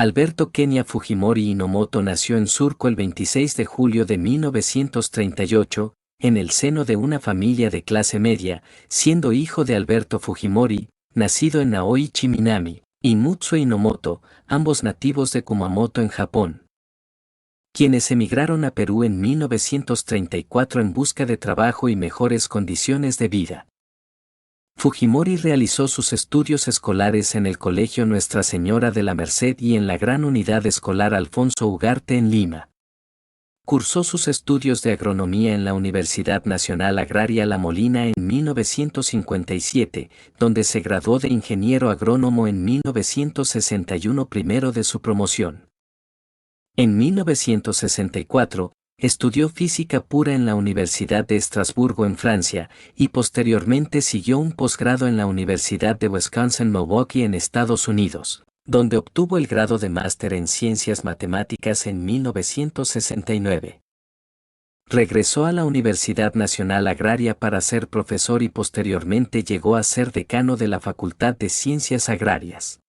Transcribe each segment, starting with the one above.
Alberto Kenia Fujimori Inomoto nació en Surco el 26 de julio de 1938, en el seno de una familia de clase media, siendo hijo de Alberto Fujimori, nacido en Aoichi Minami, y Mutsuo Inomoto, ambos nativos de Kumamoto en Japón, quienes emigraron a Perú en 1934 en busca de trabajo y mejores condiciones de vida. Fujimori realizó sus estudios escolares en el Colegio Nuestra Señora de la Merced y en la Gran Unidad Escolar Alfonso Ugarte en Lima. Cursó sus estudios de agronomía en la Universidad Nacional Agraria La Molina en 1957, donde se graduó de ingeniero agrónomo en 1961, primero de su promoción. En 1964, estudió física pura en la Universidad de Estrasburgo en Francia, y posteriormente siguió un posgrado en la Universidad de Wisconsin-Milwaukee en Estados Unidos, donde obtuvo el grado de máster en Ciencias Matemáticas en 1969. Regresó a la Universidad Nacional Agraria para ser profesor y posteriormente llegó a ser decano de la Facultad de Ciencias Agrarias.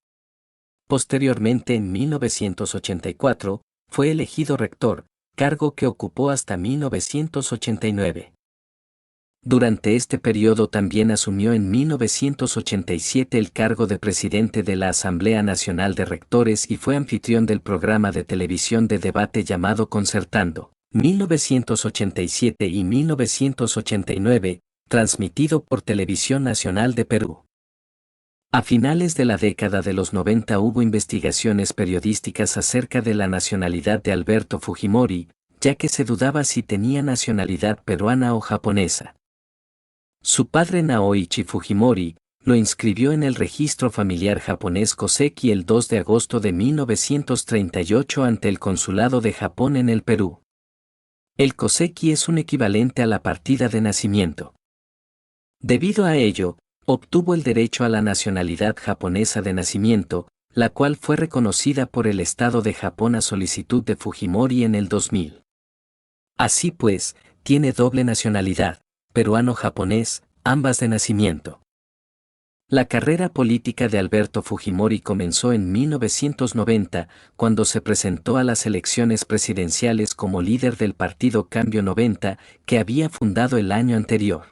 Posteriormente, en 1984, fue elegido rector, cargo que ocupó hasta 1989. Durante este periodo también asumió en 1987 el cargo de presidente de la Asamblea Nacional de Rectores y fue anfitrión del programa de televisión de debate llamado Concertando, 1987 y 1989, transmitido por Televisión Nacional de Perú. A finales de la década de los 90 hubo investigaciones periodísticas acerca de la nacionalidad de Alberto Fujimori, ya que se dudaba si tenía nacionalidad peruana o japonesa. Su padre Naoichi Fujimori lo inscribió en el registro familiar japonés Koseki el 2 de agosto de 1938 ante el Consulado de Japón en el Perú. El Koseki es un equivalente a la partida de nacimiento. Debido a ello, obtuvo el derecho a la nacionalidad japonesa de nacimiento, la cual fue reconocida por el Estado de Japón a solicitud de Fujimori en el 2000. Así pues, tiene doble nacionalidad, peruano-japonés, ambas de nacimiento. La carrera política de Alberto Fujimori comenzó en 1990, cuando se presentó a las elecciones presidenciales como líder del partido Cambio 90, que había fundado el año anterior.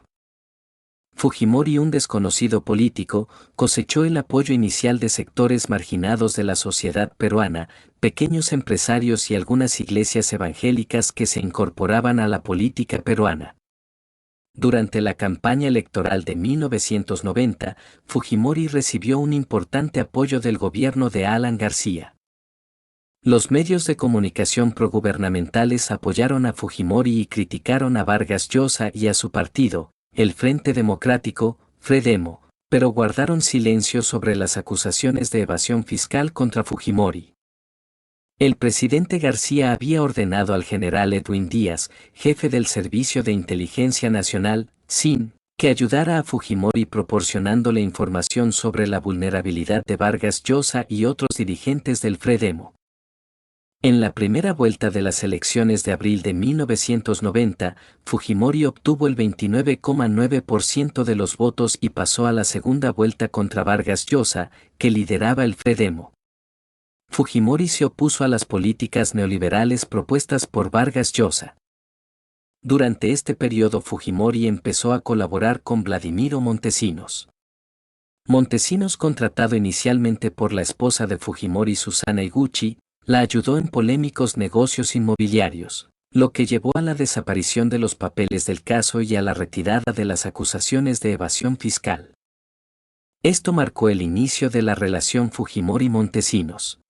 Fujimori, un desconocido político, cosechó el apoyo inicial de sectores marginados de la sociedad peruana, pequeños empresarios y algunas iglesias evangélicas que se incorporaban a la política peruana. Durante la campaña electoral de 1990, Fujimori recibió un importante apoyo del gobierno de Alan García. Los medios de comunicación progubernamentales apoyaron a Fujimori y criticaron a Vargas Llosa y a su partido, el Frente Democrático, Fredemo, pero guardaron silencio sobre las acusaciones de evasión fiscal contra Fujimori. El presidente García había ordenado al general Edwin Díaz, jefe del Servicio de Inteligencia Nacional, SIN, que ayudara a Fujimori proporcionándole información sobre la vulnerabilidad de Vargas Llosa y otros dirigentes del Fredemo. En la primera vuelta de las elecciones de abril de 1990, Fujimori obtuvo el 29,9% de los votos y pasó a la segunda vuelta contra Vargas Llosa, que lideraba el Fredemo. Fujimori se opuso a las políticas neoliberales propuestas por Vargas Llosa. Durante este periodo Fujimori empezó a colaborar con Vladimiro Montesinos. Montesinos, contratado inicialmente por la esposa de Fujimori, Susana Higuchi, la ayudó en polémicos negocios inmobiliarios, lo que llevó a la desaparición de los papeles del caso y a la retirada de las acusaciones de evasión fiscal. Esto marcó el inicio de la relación Fujimori-Montesinos.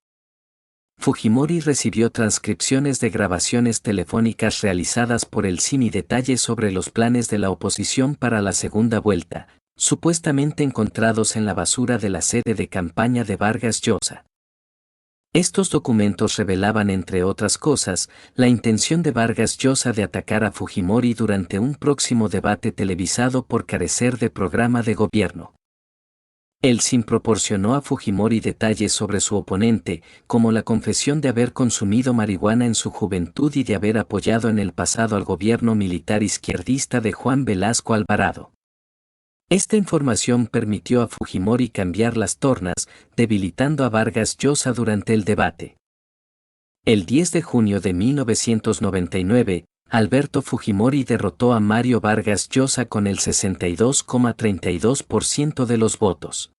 Fujimori recibió transcripciones de grabaciones telefónicas realizadas por el SIN y detalles sobre los planes de la oposición para la segunda vuelta, supuestamente encontrados en la basura de la sede de campaña de Vargas Llosa. Estos documentos revelaban, entre otras cosas, la intención de Vargas Llosa de atacar a Fujimori durante un próximo debate televisado por carecer de programa de gobierno. El SIN proporcionó a Fujimori detalles sobre su oponente, como la confesión de haber consumido marihuana en su juventud y de haber apoyado en el pasado al gobierno militar izquierdista de Juan Velasco Alvarado. Esta información permitió a Fujimori cambiar las tornas, debilitando a Vargas Llosa durante el debate. El 10 de junio de 1999, Alberto Fujimori derrotó a Mario Vargas Llosa con el 62,32% de los votos.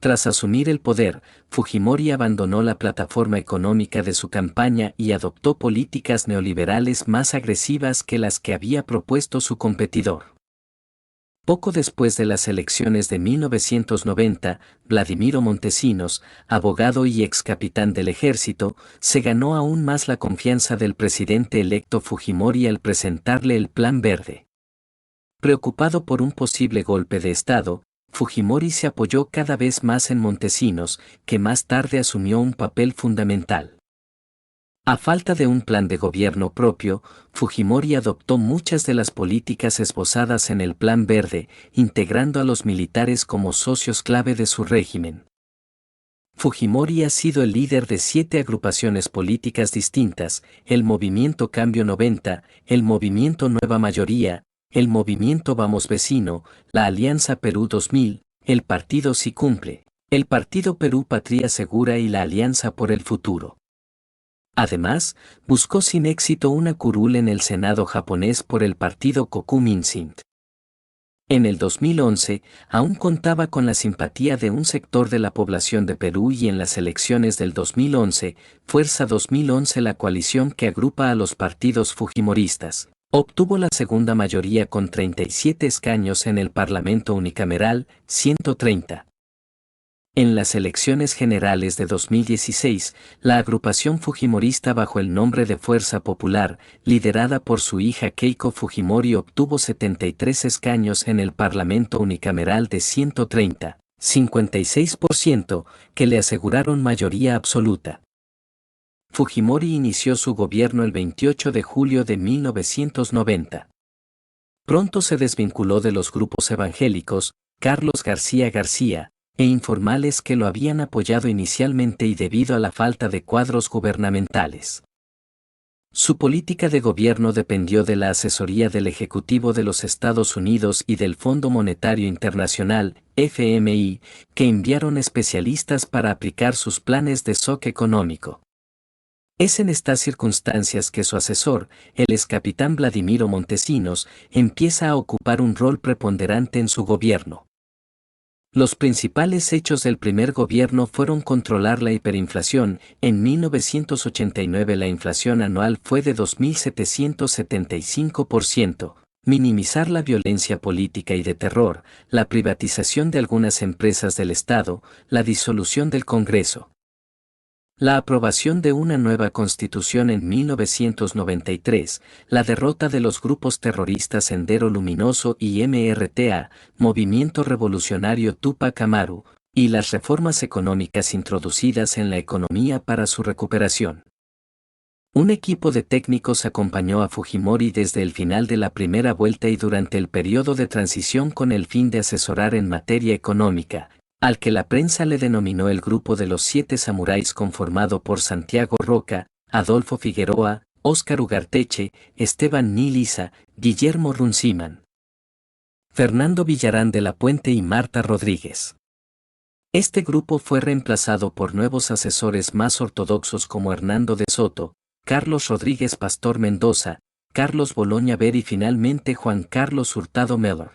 Tras asumir el poder, Fujimori abandonó la plataforma económica de su campaña y adoptó políticas neoliberales más agresivas que las que había propuesto su competidor. Poco después de las elecciones de 1990, Vladimiro Montesinos, abogado y ex capitán del ejército, se ganó aún más la confianza del presidente electo Fujimori al presentarle el Plan Verde. Preocupado por un posible golpe de Estado, Fujimori se apoyó cada vez más en Montesinos, que más tarde asumió un papel fundamental. A falta de un plan de gobierno propio, Fujimori adoptó muchas de las políticas esbozadas en el Plan Verde, integrando a los militares como socios clave de su régimen. Fujimori ha sido el líder de 7 agrupaciones políticas distintas: el Movimiento Cambio 90, el Movimiento Nueva Mayoría, el Movimiento Vamos Vecino, la Alianza Perú 2000, el Partido Si Cumple, el Partido Perú Patria Segura y la Alianza por el Futuro. Además, buscó sin éxito una curul en el Senado japonés por el partido Kokumin-sint. En el 2011, aún contaba con la simpatía de un sector de la población de Perú y en las elecciones del 2011, Fuerza 2011, la coalición que agrupa a los partidos fujimoristas, obtuvo la segunda mayoría con 37 escaños en el Parlamento unicameral, 130. En las elecciones generales de 2016, la agrupación fujimorista bajo el nombre de Fuerza Popular, liderada por su hija Keiko Fujimori, obtuvo 73 escaños en el Parlamento unicameral de 130, 56%, que le aseguraron mayoría absoluta. Fujimori inició su gobierno el 28 de julio de 1990. Pronto se desvinculó de los grupos evangélicos, Carlos García García, e informales que lo habían apoyado inicialmente y debido a la falta de cuadros gubernamentales. Su política de gobierno dependió de la asesoría del Ejecutivo de los Estados Unidos y del Fondo Monetario Internacional, FMI, que enviaron especialistas para aplicar sus planes de shock económico. Es en estas circunstancias que su asesor, el excapitán Vladimiro Montesinos, empieza a ocupar un rol preponderante en su gobierno. Los principales hechos del primer gobierno fueron controlar la hiperinflación. En 1989 la inflación anual fue de 2.775%, minimizar la violencia política y de terror, la privatización de algunas empresas del Estado, la disolución del Congreso. La aprobación de una nueva constitución en 1993, la derrota de los grupos terroristas Sendero Luminoso y MRTA, Movimiento Revolucionario Tupac Amaru, y las reformas económicas introducidas en la economía para su recuperación. Un equipo de técnicos acompañó a Fujimori desde el final de la primera vuelta y durante el periodo de transición con el fin de asesorar en materia económica, al que la prensa le denominó el Grupo de los 7 Samuráis, conformado por Santiago Roca, Adolfo Figueroa, Óscar Ugarteche, Esteban Niliza, Guillermo Runciman, Fernando Villarán de la Puente y Marta Rodríguez. Este grupo fue reemplazado por nuevos asesores más ortodoxos como Hernando de Soto, Carlos Rodríguez Pastor Mendoza, Carlos Boloña Ver y finalmente Juan Carlos Hurtado Mellor.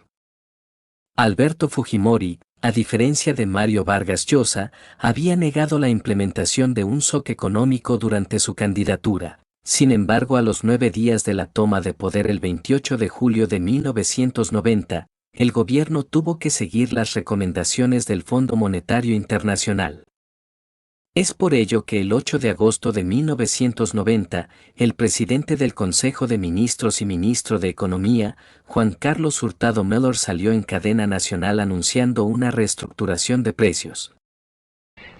Alberto Fujimori, a diferencia de Mario Vargas Llosa, había negado la implementación de un shock económico durante su candidatura. Sin embargo, a los 9 días de la toma de poder el 28 de julio de 1990, el gobierno tuvo que seguir las recomendaciones del Fondo Monetario Internacional. Es por ello que el 8 de agosto de 1990, el presidente del Consejo de Ministros y ministro de Economía, Juan Carlos Hurtado Mellor, salió en cadena nacional anunciando una reestructuración de precios.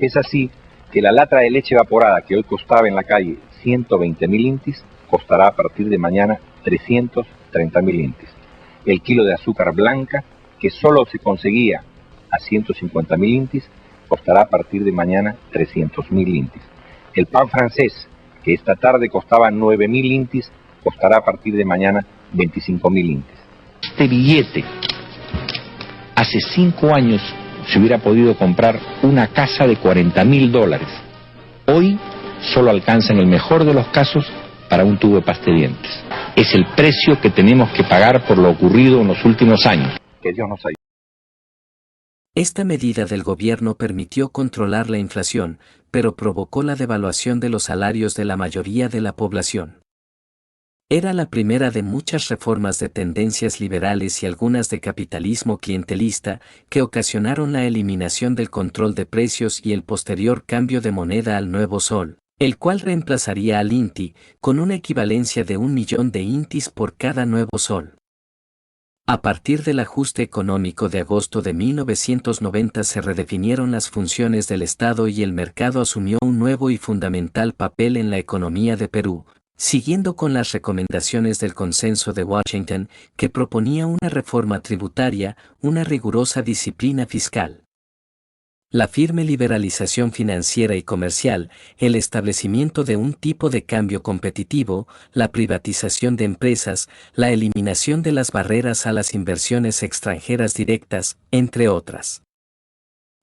Es así que la lata de leche evaporada que hoy costaba en la calle 120.000 intis, costará a partir de mañana 330.000 intis. El kilo de azúcar blanca, que solo se conseguía a 150.000 intis, costará a partir de mañana 300.000 intis. El pan francés, que esta tarde costaba 9.000 intis, costará a partir de mañana 25.000 intis. Este billete Hace 5 años se hubiera podido comprar una casa de $40.000. Hoy solo alcanza en el mejor de los casos para un tubo de pasta de dientes. Es el precio que tenemos que pagar por lo ocurrido en los últimos años. Que Dios nos ayude. Esta medida del gobierno permitió controlar la inflación, pero provocó la devaluación de los salarios de la mayoría de la población. Era la primera de muchas reformas de tendencias liberales y algunas de capitalismo clientelista que ocasionaron la eliminación del control de precios y el posterior cambio de moneda al nuevo sol, el cual reemplazaría al INTI con una equivalencia de 1.000.000 de INTIs por cada nuevo sol. A partir del ajuste económico de agosto de 1990 se redefinieron las funciones del Estado y el mercado asumió un nuevo y fundamental papel en la economía de Perú, siguiendo con las recomendaciones del Consenso de Washington, que proponía una reforma tributaria, una rigurosa disciplina fiscal, la firme liberalización financiera y comercial, el establecimiento de un tipo de cambio competitivo, la privatización de empresas, la eliminación de las barreras a las inversiones extranjeras directas, entre otras.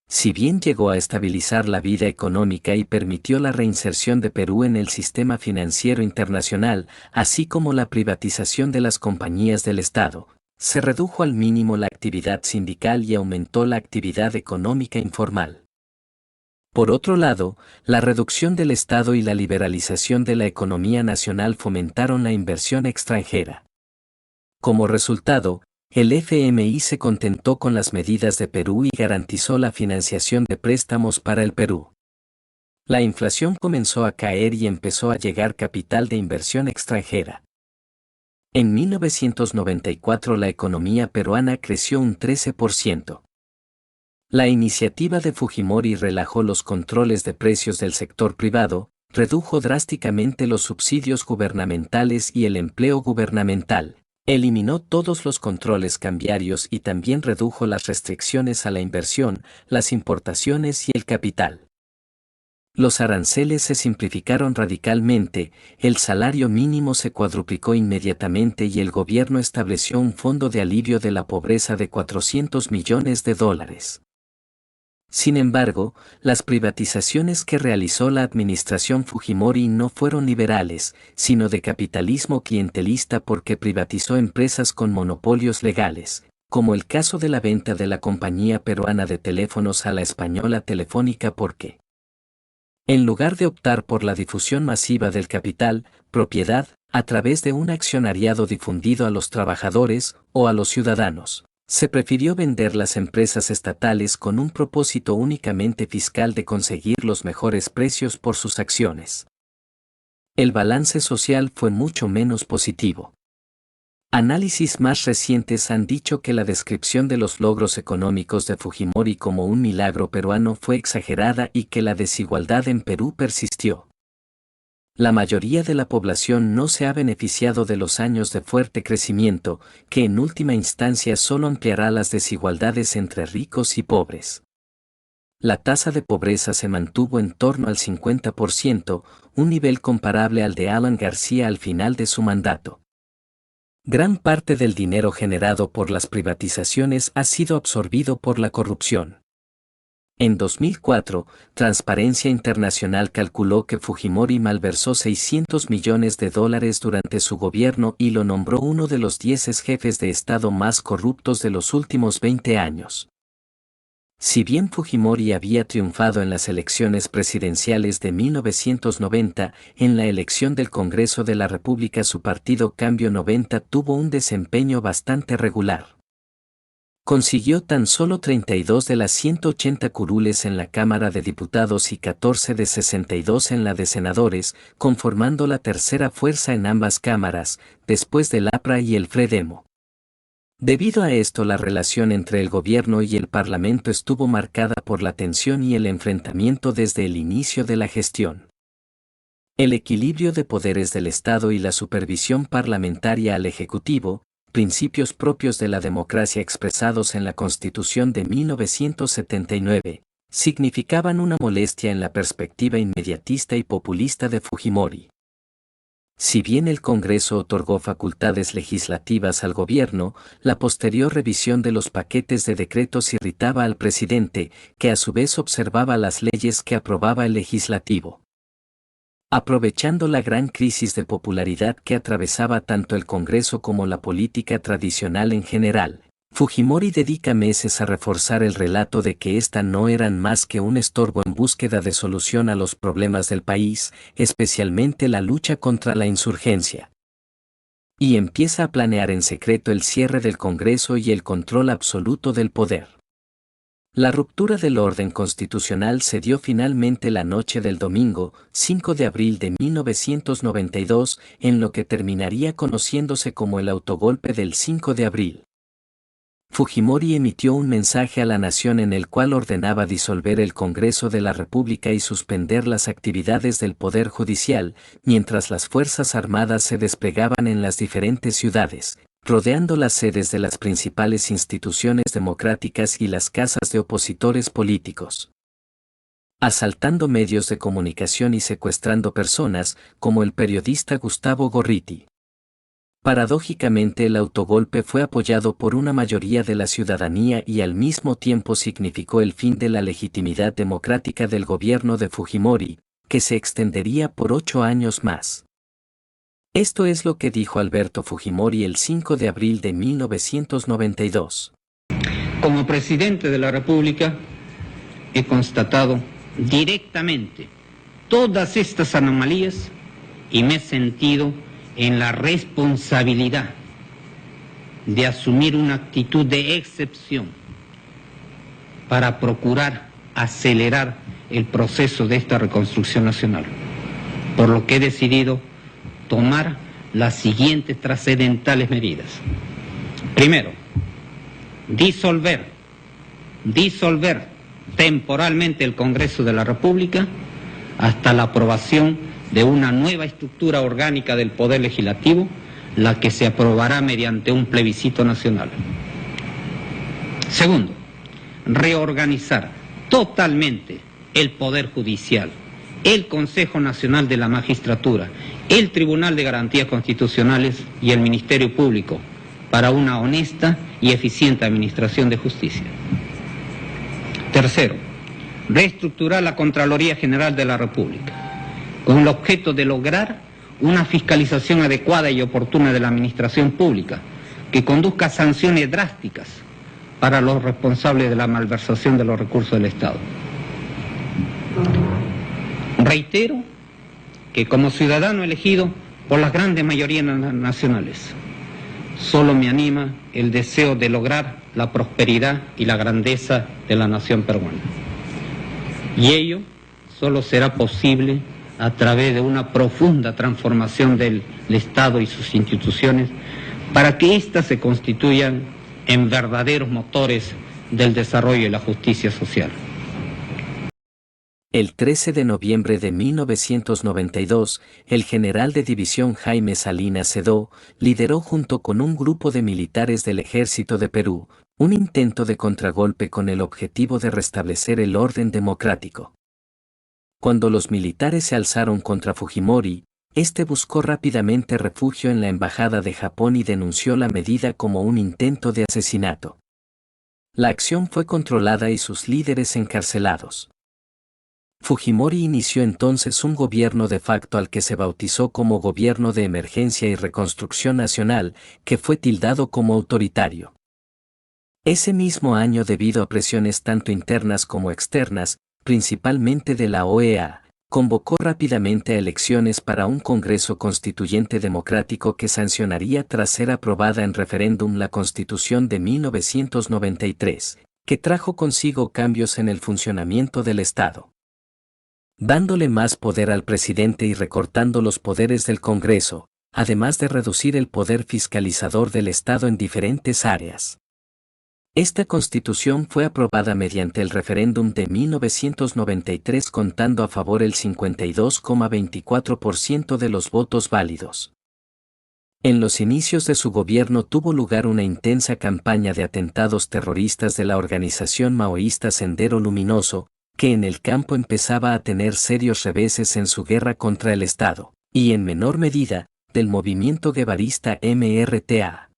Si bien llegó a estabilizar la vida económica y permitió la reinserción de Perú en el sistema financiero internacional, así como la privatización de las compañías del Estado, se redujo al mínimo la actividad sindical y aumentó la actividad económica informal. Por otro lado, la reducción del Estado y la liberalización de la economía nacional fomentaron la inversión extranjera. Como resultado, el FMI se contentó con las medidas de Perú y garantizó la financiación de préstamos para el Perú. La inflación comenzó a caer y empezó a llegar capital de inversión extranjera. En 1994 la economía peruana creció un 13%. La iniciativa de Fujimori relajó los controles de precios del sector privado, redujo drásticamente los subsidios gubernamentales y el empleo gubernamental, eliminó todos los controles cambiarios y también redujo las restricciones a la inversión, las importaciones y el capital. Los aranceles se simplificaron radicalmente, el salario mínimo se cuadruplicó inmediatamente y el gobierno estableció un fondo de alivio de la pobreza de $400 millones. Sin embargo, las privatizaciones que realizó la administración Fujimori no fueron liberales, sino de capitalismo clientelista porque privatizó empresas con monopolios legales, como el caso de la venta de la compañía peruana de teléfonos a la española Telefónica porque, en lugar de optar por la difusión masiva del capital, propiedad, a través de un accionariado difundido a los trabajadores o a los ciudadanos, se prefirió vender las empresas estatales con un propósito únicamente fiscal de conseguir los mejores precios por sus acciones. El balance social fue mucho menos positivo. Análisis más recientes han dicho que la descripción de los logros económicos de Fujimori como un milagro peruano fue exagerada y que la desigualdad en Perú persistió. La mayoría de la población no se ha beneficiado de los años de fuerte crecimiento, que en última instancia solo ampliará las desigualdades entre ricos y pobres. La tasa de pobreza se mantuvo en torno al 50%, un nivel comparable al de Alan García al final de su mandato. Gran parte del dinero generado por las privatizaciones ha sido absorbido por la corrupción. En 2004, Transparencia Internacional calculó que Fujimori malversó $600 millones durante su gobierno y lo nombró uno de los 10 jefes de Estado más corruptos de los últimos 20 años. Si bien Fujimori había triunfado en las elecciones presidenciales de 1990, en la elección del Congreso de la República su partido Cambio 90 tuvo un desempeño bastante regular. Consiguió tan solo 32 de las 180 curules en la Cámara de Diputados y 14 de 62 en la de Senadores, conformando la tercera fuerza en ambas cámaras, después del APRA y el FREDEMO. Debido a esto, la relación entre el gobierno y el Parlamento estuvo marcada por la tensión y el enfrentamiento desde el inicio de la gestión. El equilibrio de poderes del Estado y la supervisión parlamentaria al Ejecutivo, principios propios de la democracia expresados en la Constitución de 1979, significaban una molestia en la perspectiva inmediatista y populista de Fujimori. Si bien el Congreso otorgó facultades legislativas al gobierno, la posterior revisión de los paquetes de decretos irritaba al presidente, que a su vez observaba las leyes que aprobaba el legislativo. Aprovechando la gran crisis de popularidad que atravesaba tanto el Congreso como la política tradicional en general, Fujimori dedica meses a reforzar el relato de que ésta no eran más que un estorbo en búsqueda de solución a los problemas del país, especialmente la lucha contra la insurgencia. Y empieza a planear en secreto el cierre del Congreso y el control absoluto del poder. La ruptura del orden constitucional se dio finalmente la noche del domingo, 5 de abril de 1992, en lo que terminaría conociéndose como el autogolpe del 5 de abril. Fujimori emitió un mensaje a la nación en el cual ordenaba disolver el Congreso de la República y suspender las actividades del Poder Judicial, mientras las Fuerzas Armadas se desplegaban en las diferentes ciudades, rodeando las sedes de las principales instituciones democráticas y las casas de opositores políticos, asaltando medios de comunicación y secuestrando personas, como el periodista Gustavo Gorriti. Paradójicamente, el autogolpe fue apoyado por una mayoría de la ciudadanía y al mismo tiempo significó el fin de la legitimidad democrática del gobierno de Fujimori, que se extendería por 8 años más. Esto es lo que dijo Alberto Fujimori el 5 de abril de 1992. Como presidente de la República, he constatado directamente todas estas anomalías y me he sentido en la responsabilidad de asumir una actitud de excepción para procurar acelerar el proceso de esta reconstrucción nacional, por lo que he decidido tomar las siguientes trascendentales medidas. Primero, disolver temporalmente el Congreso de la República hasta la aprobación de una nueva estructura orgánica del Poder Legislativo, la que se aprobará mediante un plebiscito nacional. Segundo, reorganizar totalmente el Poder Judicial, el Consejo Nacional de la Magistratura, el Tribunal de Garantías Constitucionales y el Ministerio Público para una honesta y eficiente administración de justicia. Tercero, reestructurar la Contraloría General de la República, con el objeto de lograr una fiscalización adecuada y oportuna de la administración pública, que conduzca a sanciones drásticas para los responsables de la malversación de los recursos del Estado. Reitero que como ciudadano elegido por las grandes mayorías nacionales, solo me anima el deseo de lograr la prosperidad y la grandeza de la nación peruana. Y ello solo será posible a través de una profunda transformación del Estado y sus instituciones para que éstas se constituyan en verdaderos motores del desarrollo y la justicia social. El 13 de noviembre de 1992, el general de división Jaime Salinas Sedó lideró junto con un grupo de militares del Ejército de Perú un intento de contragolpe con el objetivo de restablecer el orden democrático. Cuando los militares se alzaron contra Fujimori, este buscó rápidamente refugio en la embajada de Japón y denunció la medida como un intento de asesinato. La acción fue controlada y sus líderes encarcelados. Fujimori inició entonces un gobierno de facto al que se bautizó como Gobierno de Emergencia y Reconstrucción Nacional, que fue tildado como autoritario. Ese mismo año, debido a presiones tanto internas como externas, principalmente de la OEA, convocó rápidamente a elecciones para un Congreso Constituyente Democrático que sancionaría tras ser aprobada en referéndum la Constitución de 1993, que trajo consigo cambios en el funcionamiento del Estado, dándole más poder al presidente y recortando los poderes del Congreso, además de reducir el poder fiscalizador del Estado en diferentes áreas. Esta constitución fue aprobada mediante el referéndum de 1993 contando a favor el 52,24% de los votos válidos. En los inicios de su gobierno tuvo lugar una intensa campaña de atentados terroristas de la organización maoísta Sendero Luminoso, que en el campo empezaba a tener serios reveses en su guerra contra el Estado, y en menor medida, del movimiento guevarista MRTA.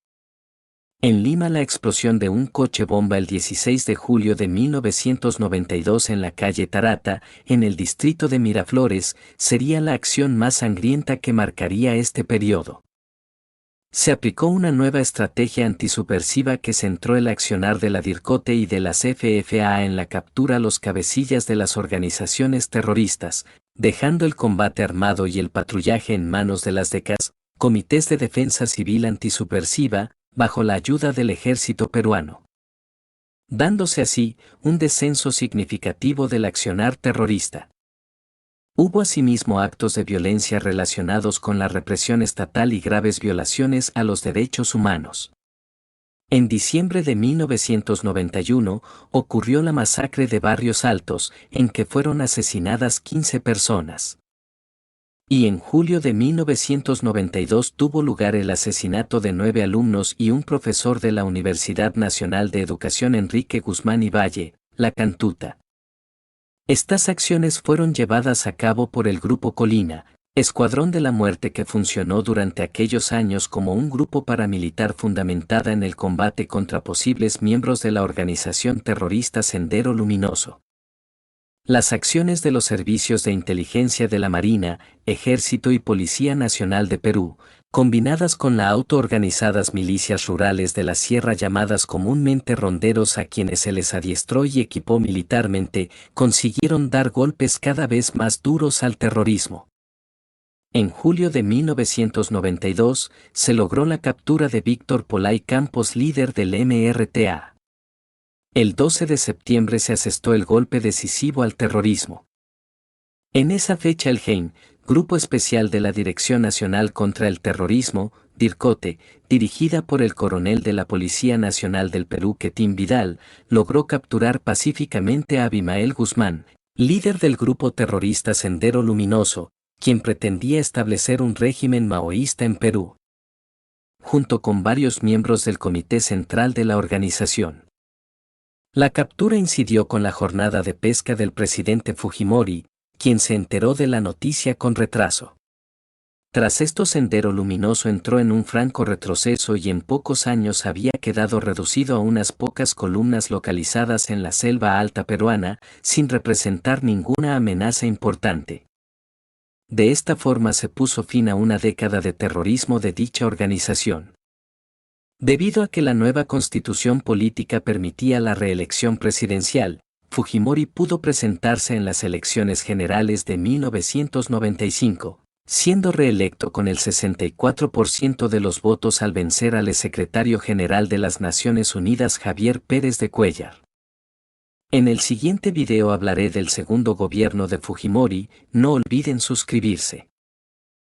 En Lima, la explosión de un coche bomba el 16 de julio de 1992 en la calle Tarata, en el distrito de Miraflores, sería la acción más sangrienta que marcaría este periodo. Se aplicó una nueva estrategia antisubversiva que centró el accionar de la DIRCOTE y de las FFA en la captura a los cabecillas de las organizaciones terroristas, dejando el combate armado y el patrullaje en manos de las DECAS, Comités de Defensa Civil Antisubversiva, bajo la ayuda del ejército peruano, dándose así un descenso significativo del accionar terrorista. Hubo asimismo actos de violencia relacionados con la represión estatal y graves violaciones a los derechos humanos. En diciembre de 1991 ocurrió la masacre de Barrios Altos, en que fueron asesinadas 15 personas. Y en julio de 1992 tuvo lugar el asesinato de 9 alumnos y un profesor de la Universidad Nacional de Educación Enrique Guzmán y Valle, La Cantuta. Estas acciones fueron llevadas a cabo por el Grupo Colina, Escuadrón de la Muerte, que funcionó durante aquellos años como un grupo paramilitar fundamentada en el combate contra posibles miembros de la organización terrorista Sendero Luminoso. Las acciones de los servicios de inteligencia de la Marina, Ejército y Policía Nacional de Perú, combinadas con las autoorganizadas milicias rurales de la sierra llamadas comúnmente ronderos, a quienes se les adiestró y equipó militarmente, consiguieron dar golpes cada vez más duros al terrorismo. En julio de 1992 se logró la captura de Víctor Polay Campos, líder del MRTA. El 12 de septiembre se asestó el golpe decisivo al terrorismo. En esa fecha el GEIN, Grupo Especial de la Dirección Nacional contra el Terrorismo, DIRCOTE, dirigida por el coronel de la Policía Nacional del Perú Quetín Vidal, logró capturar pacíficamente a Abimael Guzmán, líder del grupo terrorista Sendero Luminoso, quien pretendía establecer un régimen maoísta en Perú, junto con varios miembros del comité central de la organización. La captura incidió con la jornada de pesca del presidente Fujimori, quien se enteró de la noticia con retraso. Tras esto, Sendero Luminoso entró en un franco retroceso y en pocos años había quedado reducido a unas pocas columnas localizadas en la selva alta peruana, sin representar ninguna amenaza importante. De esta forma se puso fin a una década de terrorismo de dicha organización. Debido a que la nueva constitución política permitía la reelección presidencial, Fujimori pudo presentarse en las elecciones generales de 1995, siendo reelecto con el 64% de los votos al vencer al exsecretario general de las Naciones Unidas Javier Pérez de Cuéllar. En el siguiente video hablaré del segundo gobierno de Fujimori. No olviden suscribirse.